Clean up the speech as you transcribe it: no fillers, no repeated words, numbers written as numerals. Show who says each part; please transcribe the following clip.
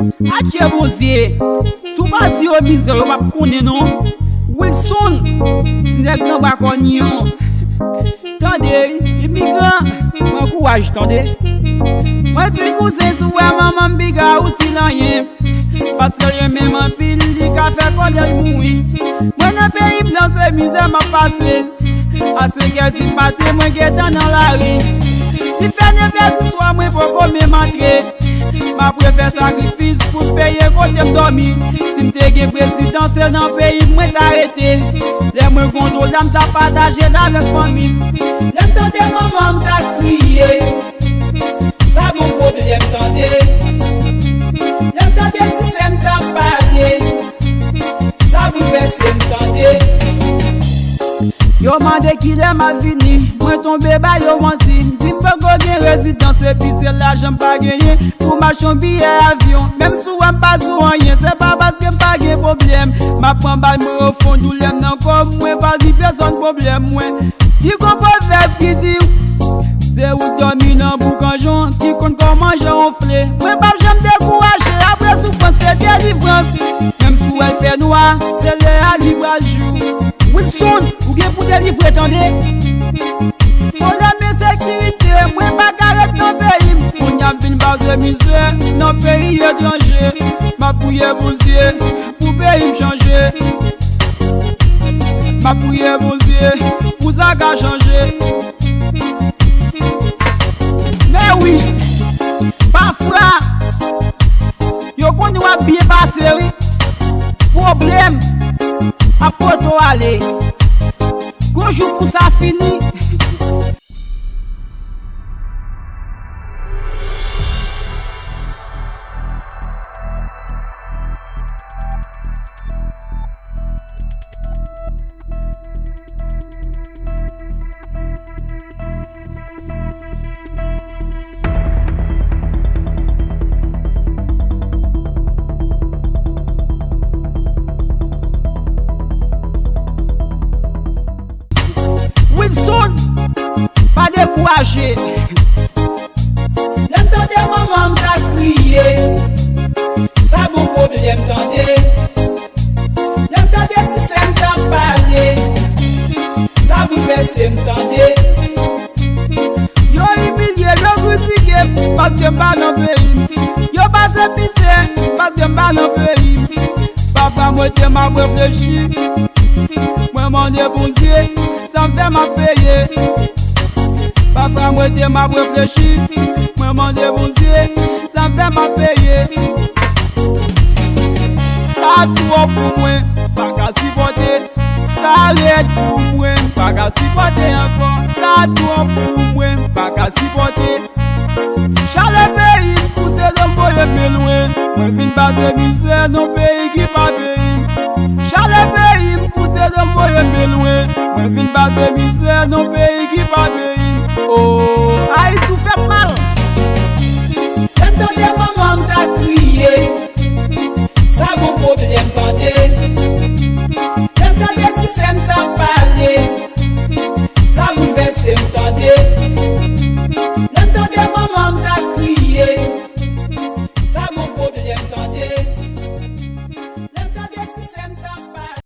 Speaker 1: Atye Mizè, sou basi yo Mizè yo pap konnen non. Wilson, si nek nan bakon yon. Tande, immigrant, mwen kouaj tande. Mwen ti kousen sou wè maman biga ou si lan yen. Paske yon men man pil di ka fe kondel moui. Mwen nan peyi plan se Mizè ma pase. Ase ke si pate mwen getan nan la ri. Di fe neve si swa mwen poko men mantre. Ma prefe sakrifis pou peye kote m'dormi. Si mte gen presidansel nan peyi mwen t'arete. Le mwen kontrol dam ta pataje d'avek fami. Lem tante maman m'ta kriye. Sa bon problem tante. Lem tante si se m'ta pale. Sa bon vese m'tante. Yo mande ki le ma vini, mwen tombe ba yo wanti. Si mpe go gen rezidans epi se la jan pa genye. Pou machon biye avyon, même sou an pa sou anyen. Se pa baske mpa gen problem. Ma pran bal mwen au fond ou lem nan kom mwen. Vazi person problem mwen. Di kon po vep ki di se ou dormi nan boukanjon. Ki kon kon manje onfle. Mwen pap jem dekouraje, apre soufrans se délivrance. Même sou el fe noa, se le a libral jou. Wilson, ou gen pou délivrer tande. Problème sécurité, mwen pa karet nan peyi. Moun yam vin base Mizè nan peyi étranger. Ma pouye Mizè pou peyi m'changer. Ma pouye Mizè pou sa ka changer. Mais oui, parfois yo kon wap biye passe oui. Problème a poto ale. Gonjou pou sa fini. Wilson, pas découragé. Lem tande maman m'ta kriye. Sa bon problème tande. Lem tande si se m'ta pale. Sa bon vese m'tande. Yo humilié, yo critiqué paske m'pa nan peyi. Yo base Mizè paske m'pa nan peyi. Parfois moi te m'a réfléchi. Moi mande bon Dieu. Ça me fait ma payer. Parfois moi te m'a réfléchi. Moi mande bon Dieu. Ça me fait ma payer. Ça trop pour moi, pas qu'à supporter. Ça arrête pour moi, pas qu'à supporter encore. Ça trop pour moi, pas qu'à supporter. Chaque pays pousse de m'envoyer plus loin. Moi vin base Mizè non pays qui pas pays. Chaque pays pousse de m'envoyer plus loin. Moi vin base Mizè non pays qui pas pays. Oh, aïe tout fait mal.